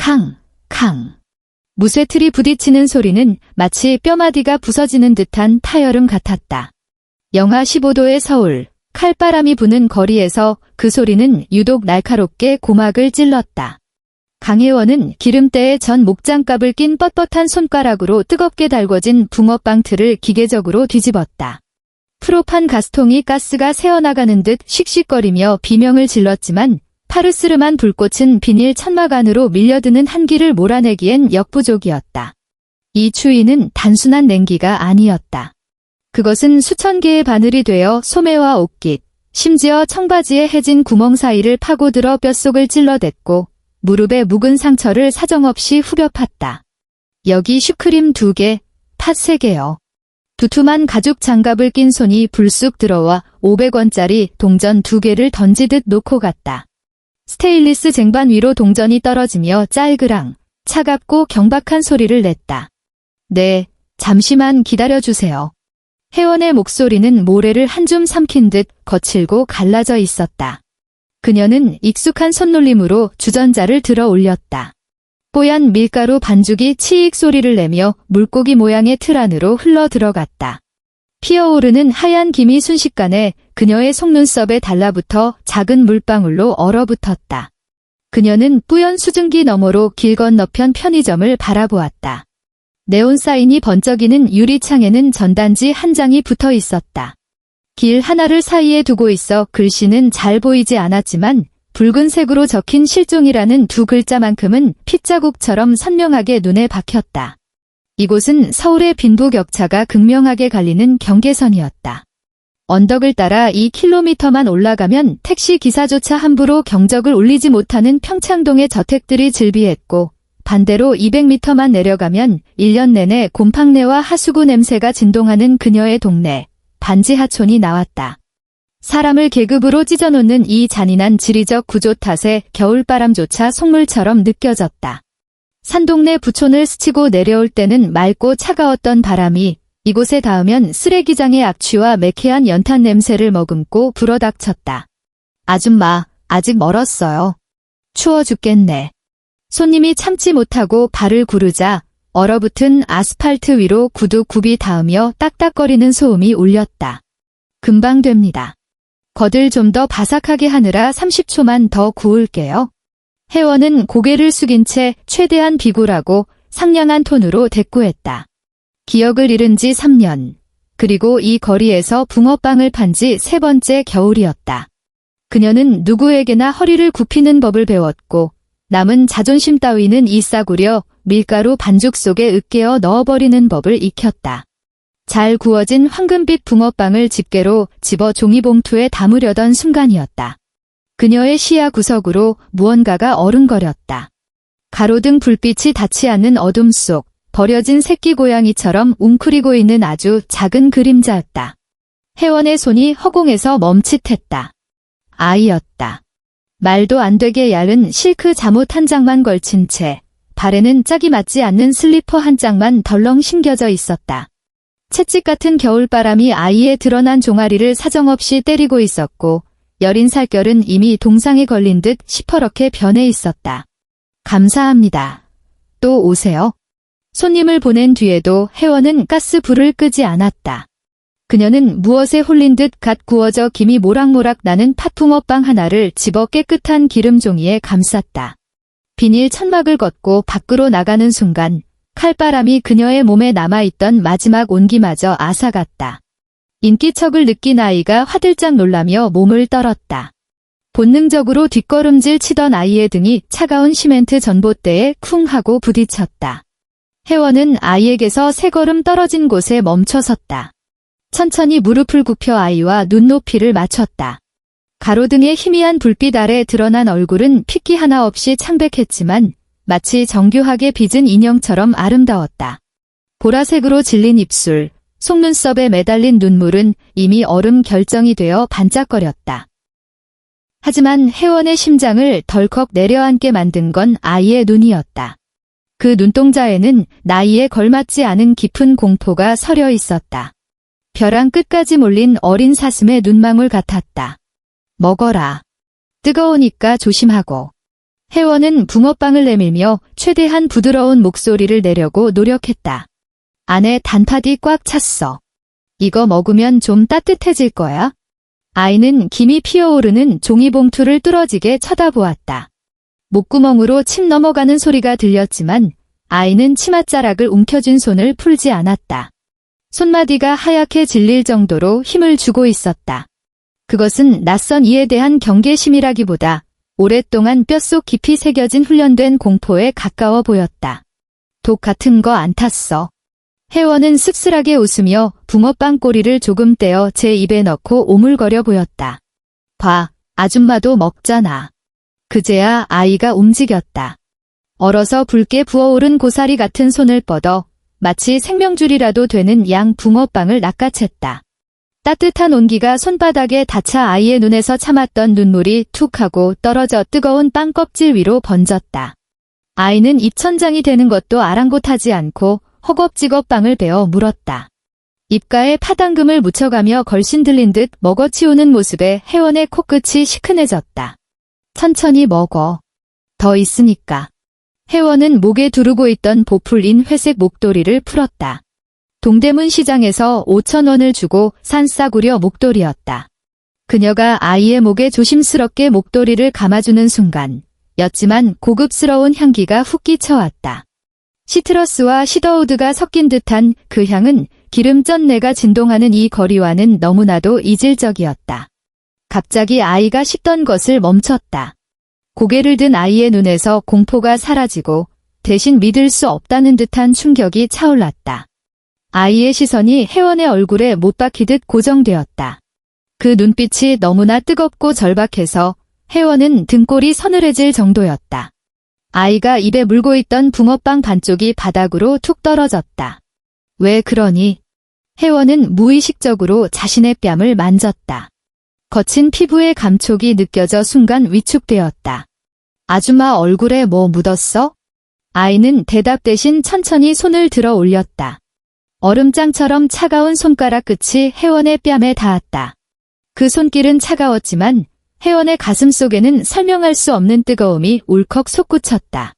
캉, 캉. 무쇠틀이 부딪히는 소리는 마치 뼈마디가 부서지는 듯한 타열음 같았다. 영하 15도의 서울, 칼바람이 부는 거리에서 그 소리는 유독 날카롭게 고막을 찔렀다. 강혜원은 기름때에 전 목장갑을 낀 뻣뻣한 손가락으로 뜨겁게 달궈진 붕어빵 틀을 기계적으로 뒤집었다. 프로판 가스통이 가스가 새어나가는 듯 씩씩거리며 비명을 질렀지만 파르스름한 불꽃은 비닐 천막 안으로 밀려드는 한기를 몰아내기엔 역부족이었다. 이 추위는 단순한 냉기가 아니었다. 그것은 수천 개의 바늘이 되어 소매와 옷깃, 심지어 청바지의 해진 구멍 사이를 파고들어 뼛속을 찔러댔고 무릎에 묵은 상처를 사정없이 후벼 팠다. 여기 슈크림 2개, 팥 3개요. 두툼한 가죽 장갑을 낀 손이 불쑥 들어와 500원짜리 동전 2개를 던지듯 놓고 갔다. 스테인리스 쟁반 위로 동전이 떨어지며 짤그랑, 차갑고 경박한 소리를 냈다. 네, 잠시만 기다려주세요. 혜원의 목소리는 모래를 한 줌 삼킨 듯 거칠고 갈라져 있었다. 그녀는 익숙한 손놀림으로 주전자를 들어 올렸다. 뽀얀 밀가루 반죽이 치익 소리를 내며 물고기 모양의 틀 안으로 흘러 들어갔다. 피어오르는 하얀 김이 순식간에 그녀의 속눈썹에 달라붙어 작은 물방울로 얼어붙었다. 그녀는 뿌연 수증기 너머로 길 건너편 편의점을 바라보았다. 네온 사인이 번쩍이는 유리창에는 전단지 한 장이 붙어 있었다. 길 하나를 사이에 두고 있어 글씨는 잘 보이지 않았지만 붉은색으로 적힌 실종이라는 2글자만큼은 핏자국처럼 선명하게 눈에 박혔다. 이곳은 서울의 빈부격차가 극명하게 갈리는 경계선이었다. 언덕을 따라 2km만 올라가면 택시 기사조차 함부로 경적을 울리지 못하는 평창동의 저택들이 즐비했고 반대로 200m만 내려가면 1년 내내 곰팡내와 하수구 냄새가 진동하는 그녀의 동네, 반지하촌이 나왔다. 사람을 계급으로 찢어놓는 이 잔인한 지리적 구조 탓에 겨울바람조차 속물처럼 느껴졌다. 산동네 부촌을 스치고 내려올 때는 맑고 차가웠던 바람이 이곳에 닿으면 쓰레기장의 악취와 매캐한 연탄 냄새를 머금고 불어닥쳤다. 아줌마, 아직 멀었어요. 추워 죽겠네. 손님이 참지 못하고 발을 구르자 얼어붙은 아스팔트 위로 구두 굽이 닿으며 딱딱거리는 소음이 울렸다. 금방 됩니다. 겉을 좀 더 바삭하게 하느라 30초만 더 구울게요. 혜원은 고개를 숙인 채 최대한 비굴하고 상냥한 톤으로 대꾸했다. 기억을 잃은 지 3년, 그리고 이 거리에서 붕어빵을 판 지 3번째 겨울이었다. 그녀는 누구에게나 허리를 굽히는 법을 배웠고 남은 자존심 따위는 이싸구려 밀가루 반죽 속에 으깨어 넣어버리는 법을 익혔다. 잘 구워진 황금빛 붕어빵을 집게로 집어 종이봉투에 담으려던 순간이었다. 그녀의 시야 구석으로 무언가가 어른거렸다. 가로등 불빛이 닿지 않는 어둠 속 버려진 새끼 고양이처럼 웅크리고 있는 아주 작은 그림자였다. 혜원의 손이 허공에서 멈칫했다. 아이였다. 말도 안 되게 얇은 실크 잠옷 한 장만 걸친 채 발에는 짝이 맞지 않는 슬리퍼 한 짝만 덜렁 신겨져 있었다. 채찍 같은 겨울바람이 아이의 드러난 종아리를 사정없이 때리고 있었고 여린 살결은 이미 동상에 걸린 듯 시퍼렇게 변해 있었다. 감사합니다. 또 오세요. 손님을 보낸 뒤에도 혜원은 가스불을 끄지 않았다. 그녀는 무엇에 홀린 듯 갓 구워져 김이 모락모락 나는 팥붕어빵 하나를 집어 깨끗한 기름 종이에 감쌌다. 비닐 천막을 걷고 밖으로 나가는 순간 칼바람이 그녀의 몸에 남아있던 마지막 온기마저 앗아갔다. 인기척을 느낀 아이가 화들짝 놀라며 몸을 떨었다. 본능적으로 뒷걸음질 치던 아이의 등이 차가운 시멘트 전봇대에 쿵 하고 부딪혔다. 혜원은 아이에게서 3걸음 떨어진 곳에 멈춰섰다. 천천히 무릎을 굽혀 아이와 눈높이를 맞췄다. 가로등의 희미한 불빛 아래 드러난 얼굴은 핏기 하나 없이 창백했지만 마치 정교하게 빚은 인형처럼 아름다웠다. 보라색으로 질린 입술, 속눈썹에 매달린 눈물은 이미 얼음 결정이 되어 반짝거렸다. 하지만 혜원의 심장을 덜컥 내려앉게 만든 건 아이의 눈이었다. 그 눈동자에는 나이에 걸맞지 않은 깊은 공포가 서려 있었다. 벼랑 끝까지 몰린 어린 사슴의 눈망울 같았다. 먹어라. 뜨거우니까 조심하고. 혜원은 붕어빵을 내밀며 최대한 부드러운 목소리를 내려고 노력했다. 안에 단팥이 꽉 찼어. 이거 먹으면 좀 따뜻해질 거야. 아이는 김이 피어오르는 종이봉투를 뚫어지게 쳐다보았다. 목구멍으로 침 넘어가는 소리가 들렸지만 아이는 치맛자락을 움켜쥔 손을 풀지 않았다. 손마디가 하얗게 질릴 정도로 힘을 주고 있었다. 그것은 낯선 이에 대한 경계심이라기보다 오랫동안 뼛속 깊이 새겨진 훈련된 공포에 가까워 보였다. 독 같은 거 안 탔어. 혜원은 씁쓸하게 웃으며 붕어빵 꼬리를 조금 떼어 제 입에 넣고 오물거려 보였다. 봐, 아줌마도 먹잖아. 그제야 아이가 움직였다. 얼어서 붉게 부어오른 고사리 같은 손을 뻗어 마치 생명줄이라도 되는 양 붕어빵을 낚아챘다. 따뜻한 온기가 손바닥에 닿자 아이의 눈에서 참았던 눈물이 툭 하고 떨어져 뜨거운 빵 껍질 위로 번졌다. 아이는 입천장이 되는 것도 아랑곳하지 않고 허겁지겁 빵을 베어 물었다. 입가에 파당금을 묻혀가며 걸신 들린 듯 먹어치우는 모습에 혜원의 코끝이 시큰해졌다. 천천히 먹어. 더 있으니까. 혜원은 목에 두르고 있던 보풀린 회색 목도리를 풀었다. 동대문 시장에서 5,000원을 주고 산 싸구려 목도리였다. 그녀가 아이의 목에 조심스럽게 목도리를 감아주는 순간 였지만 고급스러운 향기가 훅 끼쳐왔다. 시트러스와 시더우드가 섞인 듯한 그 향은 기름 쩐내가 진동하는 이 거리와는 너무나도 이질적이었다. 갑자기 아이가 씹던 것을 멈췄다. 고개를 든 아이의 눈에서 공포가 사라지고 대신 믿을 수 없다는 듯한 충격이 차올랐다. 아이의 시선이 혜원의 얼굴에 못 박히듯 고정되었다. 그 눈빛이 너무나 뜨겁고 절박해서 혜원은 등골이 서늘해질 정도였다. 아이가 입에 물고 있던 붕어빵 반쪽이 바닥으로 툭 떨어졌다. 왜 그러니? 혜원은 무의식적으로 자신의 뺨을 만졌다. 거친 피부의 감촉이 느껴져 순간 위축되었다. 아줌마 얼굴에 뭐 묻었어? 아이는 대답 대신 천천히 손을 들어 올렸다. 얼음장처럼 차가운 손가락 끝이 혜원의 뺨에 닿았다. 그 손길은 차가웠지만 혜원의 가슴 속에는 설명할 수 없는 뜨거움이 울컥 솟구쳤다.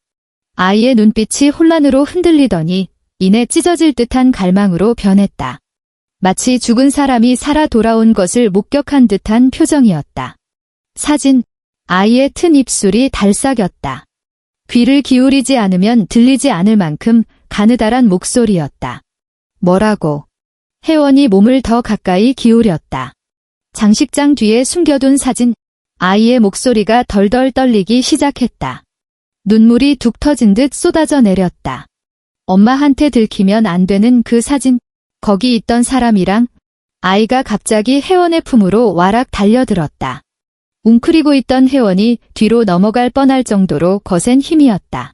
아이의 눈빛이 혼란으로 흔들리더니 이내 찢어질 듯한 갈망으로 변했다. 마치 죽은 사람이 살아 돌아온 것을 목격한 듯한 표정이었다. 사진, 아이의 튼 입술이 달싹였다. 귀를 기울이지 않으면 들리지 않을 만큼 가느다란 목소리였다. 뭐라고? 혜원이 몸을 더 가까이 기울였다. 장식장 뒤에 숨겨둔 사진, 아이의 목소리가 덜덜 떨리기 시작했다. 눈물이 툭 터진 듯 쏟아져 내렸다. 엄마한테 들키면 안 되는 그 사진, 거기 있던 사람이랑 아이가 갑자기 혜원의 품으로 와락 달려들었다. 웅크리고 있던 혜원이 뒤로 넘어갈 뻔할 정도로 거센 힘이었다.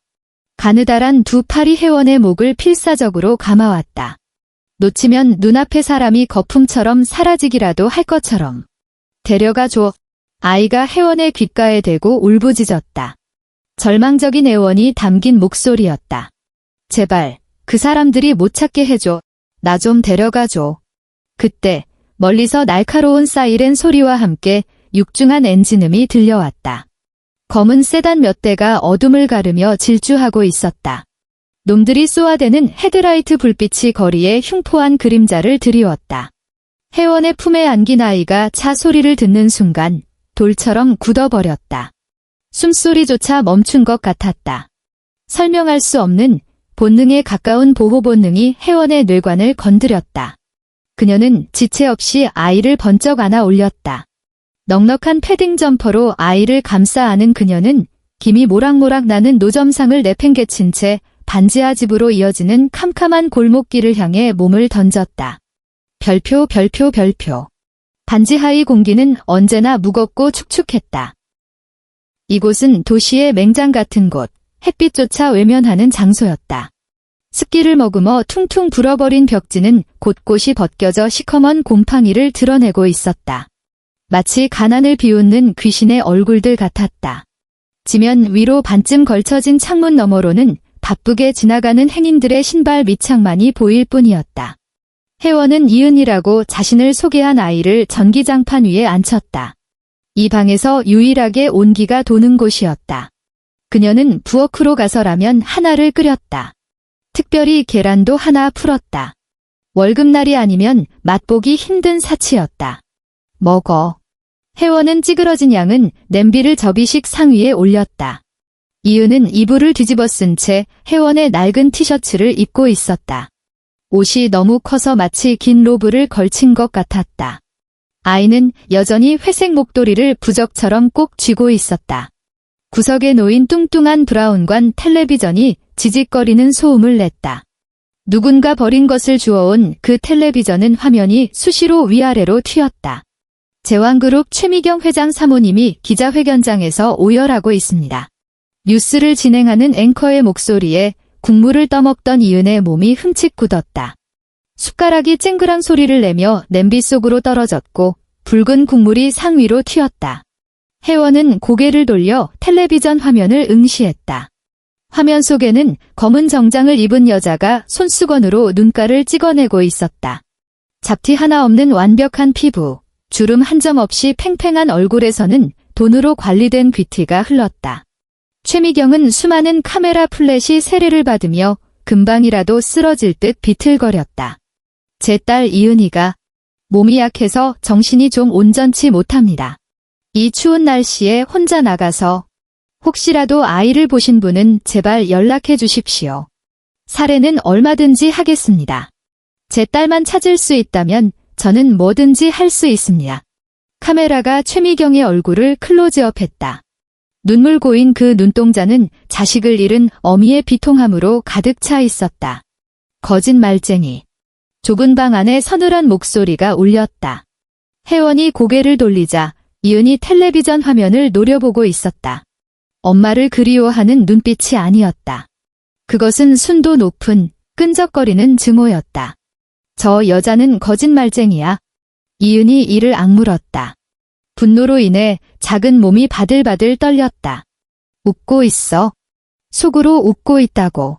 가느다란 두 팔이 혜원의 목을 필사적으로 감아왔다. 놓치면 눈앞의 사람이 거품처럼 사라지기라도 할 것처럼. 데려가 줘. 아이가 혜원의 귓가에 대고 울부짖었다. 절망적인 애원이 담긴 목소리였다. 제발, 그 사람들이 못 찾게 해줘. 나 좀 데려가줘. 그때 멀리서 날카로운 사이렌 소리와 함께 육중한 엔진음이 들려왔다. 검은 세단 몇 대가 어둠을 가르며 질주하고 있었다. 놈들이 쏘아대는 헤드라이트 불빛이 거리에 흉포한 그림자를 드리웠다. 혜원의 품에 안긴 아이가 차 소리를 듣는 순간 돌처럼 굳어버렸다. 숨소리조차 멈춘 것 같았다. 설명할 수 없는 본능에 가까운 보호 본능이 혜원의 뇌관을 건드렸다. 그녀는 지체 없이 아이를 번쩍 안아 올렸다. 넉넉한 패딩 점퍼로 아이를 감싸 안은 그녀는 김이 모락모락 나는 노점상을 내팽개친 채 반지하 집으로 이어지는 캄캄한 골목길을 향해 몸을 던졌다. 별표 별표 별표. 반지하의 공기는 언제나 무겁고 축축했다. 이곳은 도시의 맹장 같은 곳, 햇빛조차 외면하는 장소였다. 습기를 머금어 퉁퉁 불어버린 벽지는 곳곳이 벗겨져 시커먼 곰팡이를 드러내고 있었다. 마치 가난을 비웃는 귀신의 얼굴들 같았다. 지면 위로 반쯤 걸쳐진 창문 너머로는 바쁘게 지나가는 행인들의 신발 밑창만이 보일 뿐이었다. 혜원은 이은이라고 자신을 소개한 아이를 전기장판 위에 앉혔다. 이 방에서 유일하게 온기가 도는 곳이었다. 그녀는 부엌으로 가서 라면 하나를 끓였다. 특별히 계란도 하나 풀었다. 월급날이 아니면 맛보기 힘든 사치였다. 먹어. 혜원은 찌그러진 양은 냄비를 접이식 상위에 올렸다. 이은은 이불을 뒤집어 쓴 채 혜원의 낡은 티셔츠를 입고 있었다. 옷이 너무 커서 마치 긴 로브를 걸친 것 같았다. 아이는 여전히 회색 목도리를 부적처럼 꼭 쥐고 있었다. 구석에 놓인 뚱뚱한 브라운관 텔레비전이 지직거리는 소음을 냈다. 누군가 버린 것을 주워온 그 텔레비전은 화면이 수시로 위아래로 튀었다. 제왕그룹 최미경 회장 사모님이 기자회견장에서 오열하고 있습니다. 뉴스를 진행하는 앵커의 목소리에 국물을 떠먹던 이은의 몸이 흠칫 굳었다. 숟가락이 쨍그랑 소리를 내며 냄비 속으로 떨어졌고 붉은 국물이 상위로 튀었다. 혜원은 고개를 돌려 텔레비전 화면을 응시했다. 화면 속에는 검은 정장을 입은 여자가 손수건으로 눈가를 찍어내고 있었다. 잡티 하나 없는 완벽한 피부, 주름 한 점 없이 팽팽한 얼굴에서는 돈으로 관리된 귀티가 흘렀다. 최미경은 수많은 카메라 플래시 세례를 받으며 금방이라도 쓰러질 듯 비틀거렸다. 제 딸 이은이가 몸이 약해서 정신이 좀 온전치 못합니다. 이 추운 날씨에 혼자 나가서 혹시라도 아이를 보신 분은 제발 연락해 주십시오. 사례는 얼마든지 하겠습니다. 제 딸만 찾을 수 있다면 저는 뭐든지 할 수 있습니다. 카메라가 최미경의 얼굴을 클로즈업했다. 눈물 고인 그 눈동자는 자식을 잃은 어미의 비통함으로 가득 차 있었다. 거짓말쟁이. 좁은 방 안에 서늘한 목소리가 울렸다. 혜원이 고개를 돌리자 이은이 텔레비전 화면을 노려보고 있었다. 엄마를 그리워하는 눈빛이 아니었다. 그것은 순도 높은 끈적거리는 증오였다. 저 여자는 거짓말쟁이야. 이은이 이를 악물었다. 분노로 인해 작은 몸이 바들바들 떨렸다. 웃고 있어. 속으로 웃고 있다고.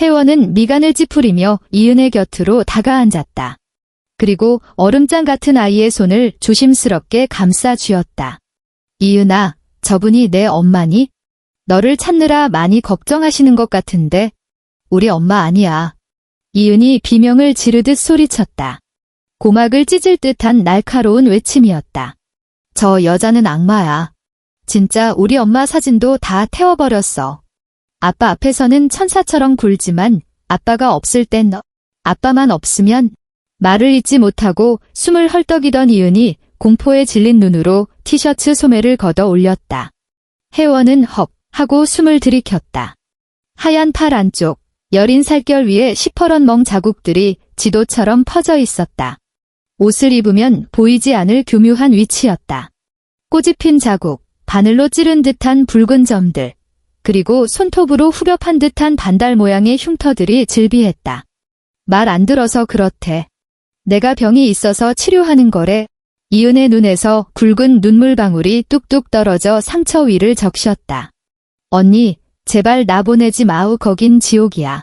혜원은 미간을 찌푸리며 이은의 곁으로 다가앉았다. 그리고 얼음장 같은 아이의 손을 조심스럽게 감싸 쥐었다. 이은아, 저분이 내 엄마니? 너를 찾느라 많이 걱정하시는 것 같은데 우리 엄마 아니야. 이은이 비명을 지르듯 소리쳤다. 고막을 찢을 듯한 날카로운 외침이었다. 저 여자는 악마야. 진짜 우리 엄마 사진도 다 태워버렸어. 아빠 앞에서는 천사처럼 굴지만 아빠가 없을 땐 아빠만 없으면 말을 잇지 못하고 숨을 헐떡이던 이은이 공포에 질린 눈으로 티셔츠 소매를 걷어 올렸다. 혜원은 헉 하고 숨을 들이켰다. 하얀 팔 안쪽 여린 살결 위에 시퍼런 멍 자국들이 지도처럼 퍼져 있었다. 옷을 입으면 보이지 않을 교묘한 위치였다. 꼬집힌 자국, 바늘로 찌른 듯한 붉은 점들, 그리고 손톱으로 후벼판 듯한 반달 모양의 흉터들이 질비했다. 말 안 들어서 그렇대. 내가 병이 있어서 치료하는 거래. 이은의 눈에서 굵은 눈물방울이 뚝뚝 떨어져 상처 위를 적셨다. 언니, 제발 나 보내지 마우. 거긴 지옥이야.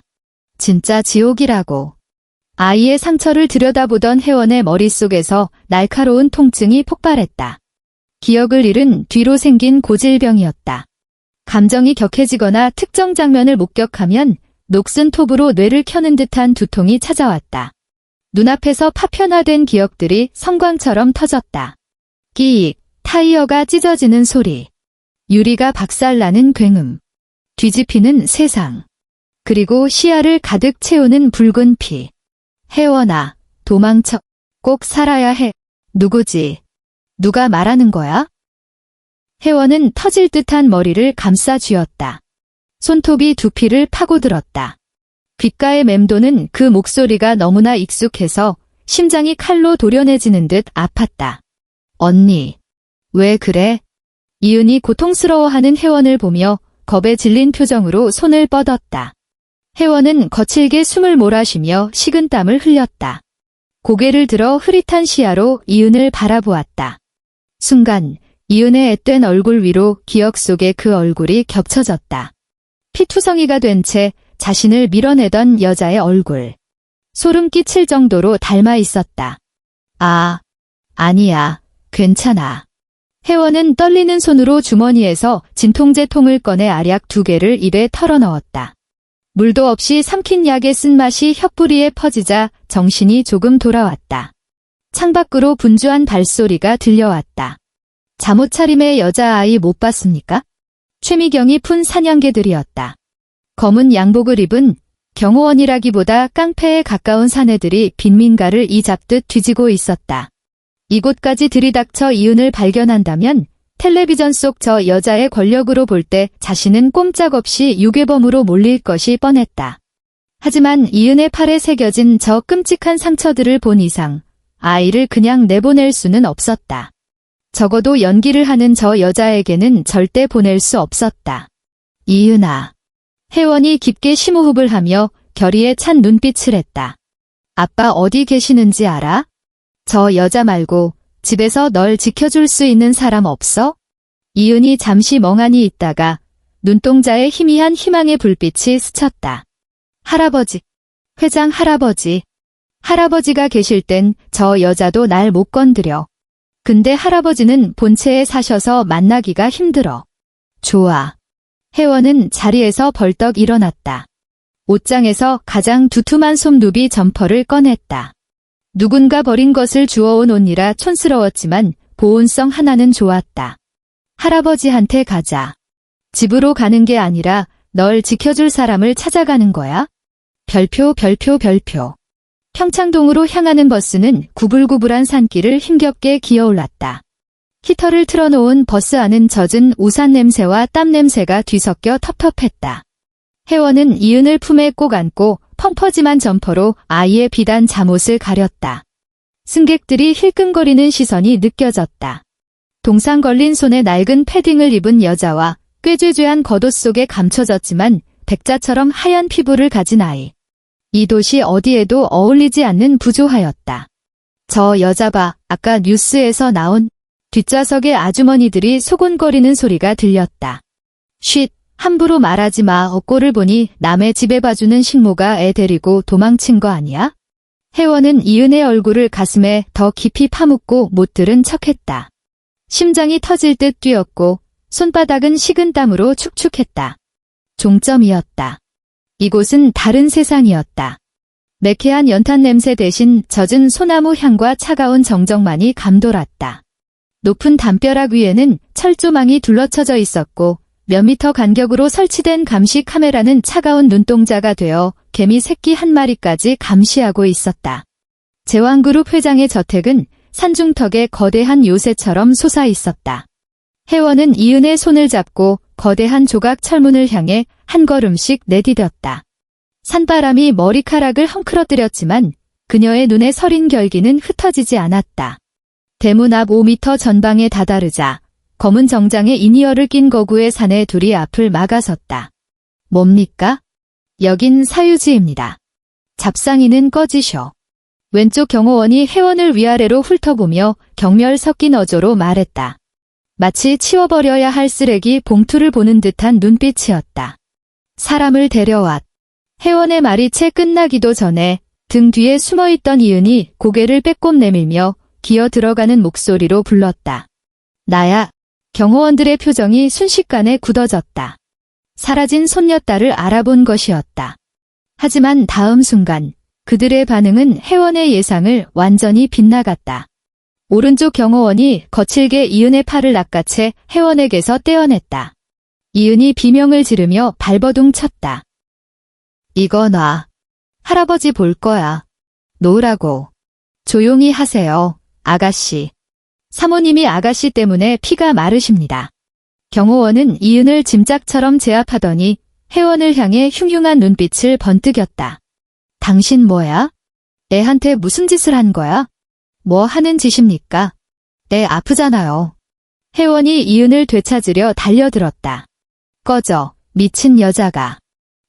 진짜 지옥이라고. 아이의 상처를 들여다보던 혜원의 머릿속에서 날카로운 통증이 폭발했다. 기억을 잃은 뒤로 생긴 고질병이었다. 감정이 격해지거나 특정 장면을 목격하면 녹슨 톱으로 뇌를 켜는 듯한 두통이 찾아왔다. 눈앞에서 파편화된 기억들이 성광처럼 터졌다. 끼익, 타이어가 찢어지는 소리. 유리가 박살나는 굉음. 뒤집히는 세상. 그리고 시야를 가득 채우는 붉은 피. 혜원아, 도망쳐. 꼭 살아야 해. 누구지? 누가 말하는 거야? 혜원은 터질 듯한 머리를 감싸 쥐었다. 손톱이 두피를 파고들었다. 귓가에 맴도는 그 목소리가 너무나 익숙해서 심장이 칼로 도려내지는 듯 아팠다. 언니, 왜 그래? 이은이 고통스러워하는 혜원을 보며 겁에 질린 표정으로 손을 뻗었다. 혜원은 거칠게 숨을 몰아쉬며 식은땀을 흘렸다. 고개를 들어 흐릿한 시야로 이은을 바라보았다. 순간 이은의 앳된 얼굴 위로 기억 속의 그 얼굴이 겹쳐졌다. 피투성이가 된 채 자신을 밀어내던 여자의 얼굴. 소름 끼칠 정도로 닮아 있었다. 아, 아니야, 괜찮아. 혜원은 떨리는 손으로 주머니에서 진통제 통을 꺼내 알약 2개를 입에 털어넣었다. 물도 없이 삼킨 약의 쓴맛이 혀뿌리에 퍼지자 정신이 조금 돌아왔다. 창밖으로 분주한 발소리가 들려왔다. 잠옷차림의 여자아이 못 봤습니까? 최미경이 푼 사냥개들이었다. 검은 양복을 입은 경호원이라기보다 깡패에 가까운 사내들이 빈민가를 이잡듯 뒤지고 있었다. 이곳까지 들이닥쳐 이은을 발견한다면 텔레비전 속 저 여자의 권력으로 볼 때 자신은 꼼짝없이 유괴범으로 몰릴 것이 뻔했다. 하지만 이은의 팔에 새겨진 저 끔찍한 상처들을 본 이상 아이를 그냥 내보낼 수는 없었다. 적어도 연기를 하는 저 여자에게는 절대 보낼 수 없었다. 이은아. 혜원이 깊게 심호흡을 하며 결의에 찬 눈빛을 했다. 아빠 어디 계시는지 알아? 저 여자 말고 집에서 널 지켜줄 수 있는 사람 없어? 이은이 잠시 멍하니 있다가 눈동자에 희미한 희망의 불빛이 스쳤다. 할아버지. 회장 할아버지. 할아버지가 계실 땐 저 여자도 날 못 건드려. 근데 할아버지는 본체에 사셔서 만나기가 힘들어. 좋아. 혜원은 자리에서 벌떡 일어났다. 옷장에서 가장 두툼한 솜누비 점퍼를 꺼냈다. 누군가 버린 것을 주워온 옷이라 촌스러웠지만 보온성 하나는 좋았다. 할아버지한테 가자. 집으로 가는 게 아니라 널 지켜줄 사람을 찾아가는 거야? 별표. 평창동으로 향하는 버스는 구불구불한 산길을 힘겹게 기어올랐다. 히터를 틀어놓은 버스 안은 젖은 우산 냄새와 땀 냄새가 뒤섞여 텁텁했다. 혜원은 이은을 품에 꼭 안고 펑퍼짐한 점퍼로 아이의 비단 잠옷을 가렸다. 승객들이 힐끔거리는 시선이 느껴졌다. 동상 걸린 손에 낡은 패딩을 입은 여자와 꾀죄죄한 겉옷 속에 감춰졌지만 백자처럼 하얀 피부를 가진 아이. 이 도시 어디에도 어울리지 않는 부조하였다. 저 여자 봐, 아까 뉴스에서 나온. 뒷좌석의 아주머니들이 소곤거리는 소리가 들렸다. 쉿, 함부로 말하지 마. 꼴을 보니 남의 집에 봐주는 식모가 애 데리고 도망친 거 아니야? 혜원은 이은의 얼굴을 가슴에 더 깊이 파묻고 못 들은 척했다. 심장이 터질 듯 뛰었고 손바닥은 식은 땀으로 축축했다. 종점이었다. 이곳은 다른 세상이었다. 매캐한 연탄 냄새 대신 젖은 소나무 향과 차가운 정적만이 감돌았다. 높은 담벼락 위에는 철조망이 둘러쳐져 있었고 몇 미터 간격으로 설치된 감시 카메라는 차가운 눈동자가 되어 개미 새끼 한 마리까지 감시하고 있었다. 제왕그룹 회장의 저택은 산중턱에 거대한 요새처럼 솟아 있었다. 혜원은 이은의 손을 잡고 거대한 조각 철문을 향해 한 걸음씩 내디뎠다. 산바람이 머리카락을 헝클어뜨렸지만 그녀의 눈에 서린 결기는 흩어지지 않았다. 대문 앞 5미터 전방에 다다르자 검은 정장에 이니어를 낀 거구의 사내 둘이 앞을 막아섰다. 뭡니까? 여긴 사유지입니다. 잡상이는 꺼지셔. 왼쪽 경호원이 혜원을 위아래로 훑어보며 경멸 섞인 어조로 말했다. 마치 치워버려야 할 쓰레기 봉투를 보는 듯한 눈빛이었다. 사람을 데려왔. 혜원의 말이 채 끝나기도 전에 등 뒤에 숨어있던 이은이 고개를 빼꼼 내밀며 기어 들어가는 목소리로 불렀다. 나야. 경호원들의 표정이 순식간에 굳어졌다. 사라진 손녀딸을 알아본 것이었다. 하지만 다음 순간 그들의 반응은 혜원의 예상을 완전히 빗나갔다. 오른쪽 경호원이 거칠게 이은의 팔을 낚아채 혜원에게서 떼어냈다. 이은이 비명을 지르며 발버둥 쳤다. 이거 놔. 할아버지 볼 거야. 놓으라고. 조용히 하세요, 아가씨. 사모님이 아가씨 때문에 피가 마르십니다. 경호원은 이은을 짐짝처럼 제압하더니 혜원을 향해 흉흉한 눈빛을 번뜩였다. 당신 뭐야? 애한테 무슨 짓을 한 거야? 뭐 하는 짓입니까? 애 아프잖아요. 혜원이 이은을 되찾으려 달려들었다. 꺼져, 미친 여자가.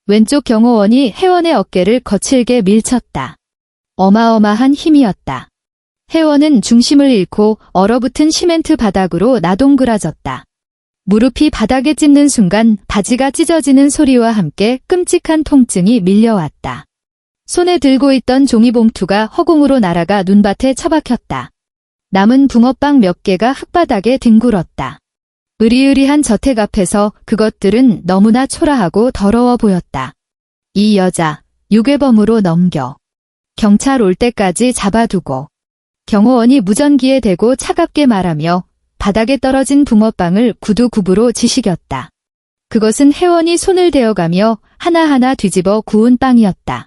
왼쪽 경호원이 혜원의 어깨를 거칠게 밀쳤다. 어마어마한 힘이었다. 혜원은 중심을 잃고 얼어붙은 시멘트 바닥으로 나동그라졌다. 무릎이 바닥에 찝는 순간 바지가 찢어지는 소리와 함께 끔찍한 통증이 밀려왔다. 손에 들고 있던 종이봉투가 허공으로 날아가 눈밭에 처박혔다. 남은 붕어빵 몇 개가 흙바닥에 뒹굴었다. 으리으리한 저택 앞에서 그것들은 너무나 초라하고 더러워 보였다. 이 여자, 유괴범으로 넘겨. 경찰 올 때까지 잡아두고. 경호원이 무전기에 대고 차갑게 말하며 바닥에 떨어진 붕어빵을 구두굽으로 지식였다. 그것은 혜원이 손을 대어가며 하나하나 뒤집어 구운 빵이었다.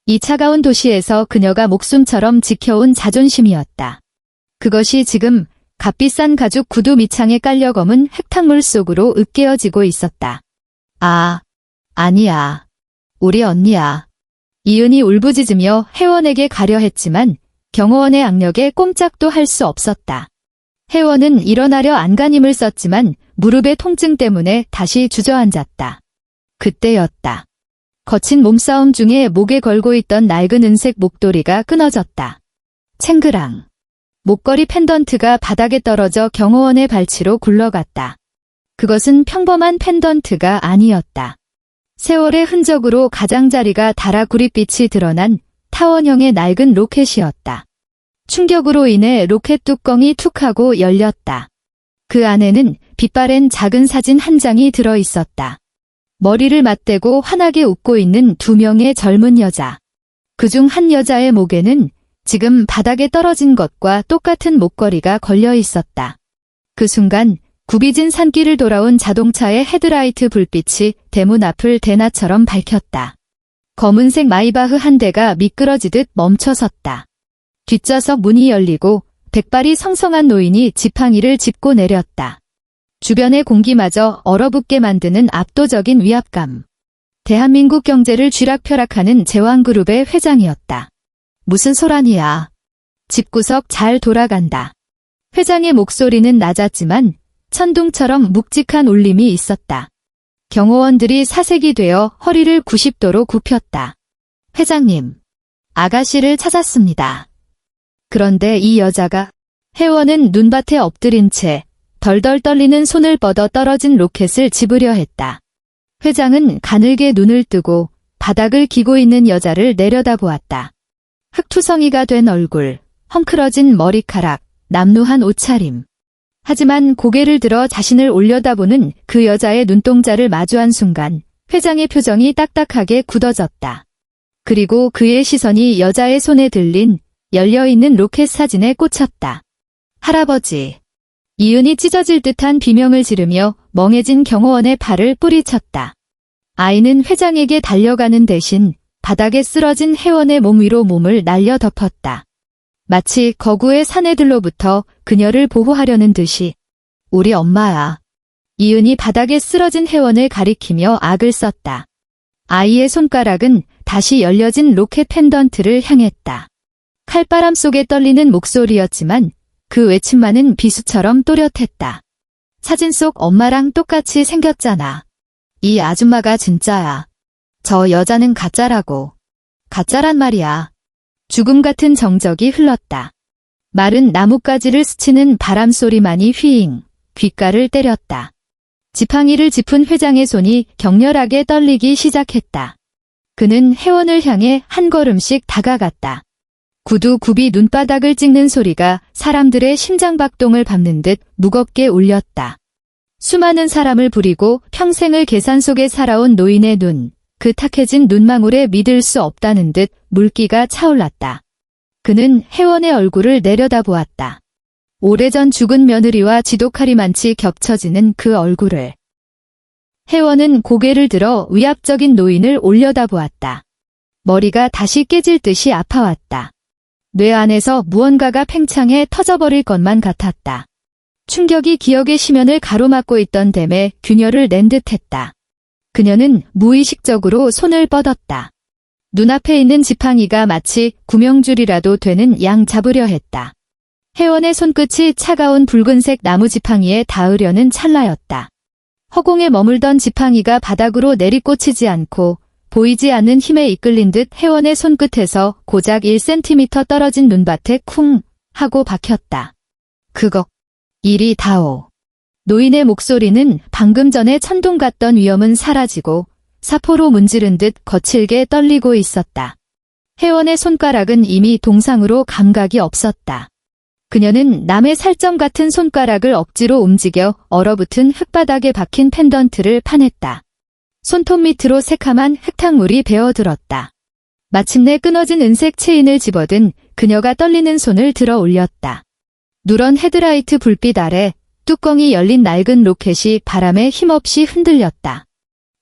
이 차가운 도시에서 그녀가 목숨처럼 지켜온 자존심이었다. 그것이 지금 값비싼 가죽 구두 밑창에 깔려 검은 흙탕물 속으로 으깨어지고 있었다. 아, 아니야. 우리 언니야. 이은이 울부짖으며 혜원에게 가려 했지만 경호원의 악력에 꼼짝도 할 수 없었다. 혜원은 일어나려 안간힘을 썼지만 무릎의 통증 때문에 다시 주저앉았다. 그때였다. 거친 몸싸움 중에 목에 걸고 있던 낡은 은색 목도리가 끊어졌다. 챙그랑. 목걸이 펜던트가 바닥에 떨어져 경호원의 발치로 굴러갔다. 그것은 평범한 펜던트가 아니었다. 세월의 흔적으로 가장자리가 닳아 구릿빛이 드러난 타원형의 낡은 로켓이었다. 충격으로 인해 로켓 뚜껑이 툭 하고 열렸다. 그 안에는 빛바랜 작은 사진 한 장이 들어 있었다. 머리를 맞대고 환하게 웃고 있는 두 명의 젊은 여자. 그중 한 여자의 목에는 지금 바닥에 떨어진 것과 똑같은 목걸이가 걸려 있었다. 그 순간 굽이진 산길을 돌아온 자동차의 헤드라이트 불빛이 대문 앞을 대낮처럼 밝혔다. 검은색 마이바흐 한 대가 미끄러지듯 멈춰섰다. 뒷좌석 문이 열리고 백발이 성성한 노인이 지팡이를 짚고 내렸다. 주변의 공기마저 얼어붙게 만드는 압도적인 위압감. 대한민국 경제를 쥐락펴락하는 제왕그룹의 회장이었다. 무슨 소란이야. 집구석 잘 돌아간다. 회장의 목소리는 낮았지만 천둥처럼 묵직한 울림이 있었다. 경호원들이 사색이 되어 허리를 90도로 굽혔다. 회장님, 아가씨를 찾았습니다. 그런데 이 여자가 혜원은 눈밭에 엎드린 채 덜덜 떨리는 손을 뻗어 떨어진 로켓을 집으려 했다. 회장은 가늘게 눈을 뜨고 바닥을 기고 있는 여자를 내려다보았다. 흙투성이가 된 얼굴, 헝클어진 머리카락, 남루한 옷차림. 하지만 고개를 들어 자신을 올려다보는 그 여자의 눈동자를 마주한 순간 회장의 표정이 딱딱하게 굳어졌다. 그리고 그의 시선이 여자의 손에 들린 열려있는 로켓 사진에 꽂혔다. 할아버지. 이은이 찢어질 듯한 비명을 지르며 멍해진 경호원의 팔을 뿌리쳤다. 아이는 회장에게 달려가는 대신 바닥에 쓰러진 혜원의 몸 위로 몸을 날려 덮었다. 마치 거구의 사내들로부터 그녀를 보호하려는 듯이. 우리 엄마야. 이은이 바닥에 쓰러진 혜원을 가리키며 악을 썼다. 아이의 손가락은 다시 열려진 로켓 펜던트를 향했다. 칼바람 속에 떨리는 목소리였지만 그 외침만은 비수처럼 또렷했다. 사진 속 엄마랑 똑같이 생겼잖아. 이 아줌마가 진짜야. 저 여자는 가짜라고. 가짜란 말이야. 죽음 같은 정적이 흘렀다. 마른 나뭇가지를 스치는 바람 소리만이 휘잉 귓가를 때렸다. 지팡이를 짚은 회장의 손이 격렬하게 떨리기 시작했다. 그는 혜원을 향해 한 걸음씩 다가갔다. 구두 굽이 눈바닥을 찍는 소리가 사람들의 심장박동을 밟는 듯 무겁게 울렸다. 수많은 사람을 부리고 평생을 계산 속에 살아온 노인의 눈, 그 탁해진 눈망울에 믿을 수 없다는 듯 물기가 차올랐다. 그는 혜원의 얼굴을 내려다보았다. 오래전 죽은 며느리와 지독하리 많이 겹쳐지는 그 얼굴을. 혜원은 고개를 들어 위압적인 노인을 올려다보았다. 머리가 다시 깨질 듯이 아파왔다. 뇌 안에서 무언가가 팽창해 터져버릴 것만 같았다. 충격이 기억의 심연을 가로막고 있던 댐에 균열을 낸 듯했다. 그녀는 무의식적으로 손을 뻗었다. 눈앞에 있는 지팡이가 마치 구명줄이라도 되는 양 잡으려 했다. 혜원의 손끝이 차가운 붉은색 나무 지팡이에 닿으려는 찰나였다. 허공에 머물던 지팡이가 바닥으로 내리꽂히지 않고 보이지 않는 힘에 이끌린 듯 혜원의 손끝에서 고작 1cm 떨어진 눈밭에 쿵 하고 박혔다. 그거 이리 다오. 노인의 목소리는 방금 전에 천둥 같던 위험은 사라지고 사포로 문지른 듯 거칠게 떨리고 있었다. 혜원의 손가락은 이미 동상으로 감각이 없었다. 그녀는 남의 살점 같은 손가락을 억지로 움직여 얼어붙은 흙바닥에 박힌 펜던트를 파냈다. 손톱 밑으로 새카만 흙탕물이 배어들었다. 마침내 끊어진 은색 체인을 집어든 그녀가 떨리는 손을 들어 올렸다. 누런 헤드라이트 불빛 아래 뚜껑이 열린 낡은 로켓이 바람에 힘없이 흔들렸다.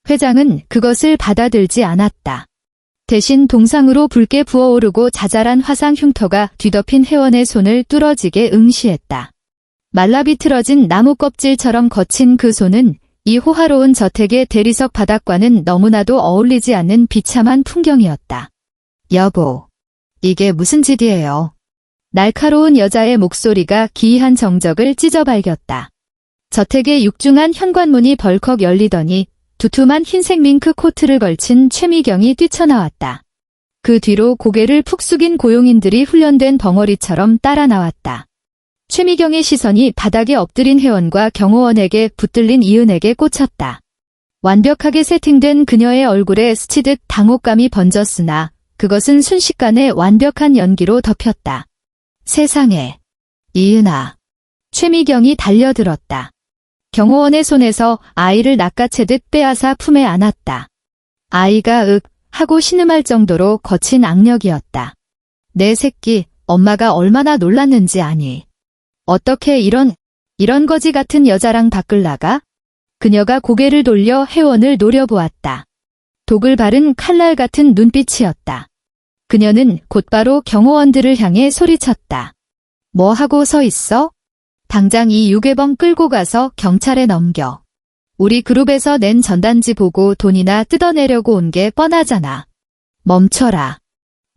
회장은 그것을 받아들지 않았다. 대신 동상으로 붉게 부어오르고 자잘한 화상 흉터가 뒤덮인 회원의 손을 뚫어지게 응시했다. 말라비틀어진 나무 껍질처럼 거친 그 손은 이 호화로운 저택의 대리석 바닥과는 너무나도 어울리지 않는 비참한 풍경이었다. 여보, 이게 무슨 짓이에요? 날카로운 여자의 목소리가 기이한 정적을 찢어발겼다. 저택의 육중한 현관문이 벌컥 열리더니 두툼한 흰색 밍크 코트를 걸친 최미경이 뛰쳐나왔다. 그 뒤로 고개를 푹 숙인 고용인들이 훈련된 벙어리처럼 따라 나왔다. 최미경의 시선이 바닥에 엎드린 회원과 경호원에게 붙들린 이은에게 꽂혔다. 완벽하게 세팅된 그녀의 얼굴에 스치듯 당혹감이 번졌으나 그것은 순식간에 완벽한 연기로 덮였다. 세상에, 이은아. 최미경이 달려들었다. 경호원의 손에서 아이를 낚아채듯 빼앗아 품에 안았다. 아이가 윽 하고 신음할 정도로 거친 악력이었다. 내 새끼, 엄마가 얼마나 놀랐는지 아니. 어떻게 이런 거지 같은 여자랑 밖을 나가? 그녀가 고개를 돌려 회원을 노려보았다. 독을 바른 칼날 같은 눈빛이었다. 그녀는 곧바로 경호원들을 향해 소리쳤다. 뭐 하고 서 있어? 당장 이 유괴범 끌고 가서 경찰에 넘겨. 우리 그룹에서 낸 전단지 보고 돈이나 뜯어내려고 온 게 뻔하잖아. 멈춰라.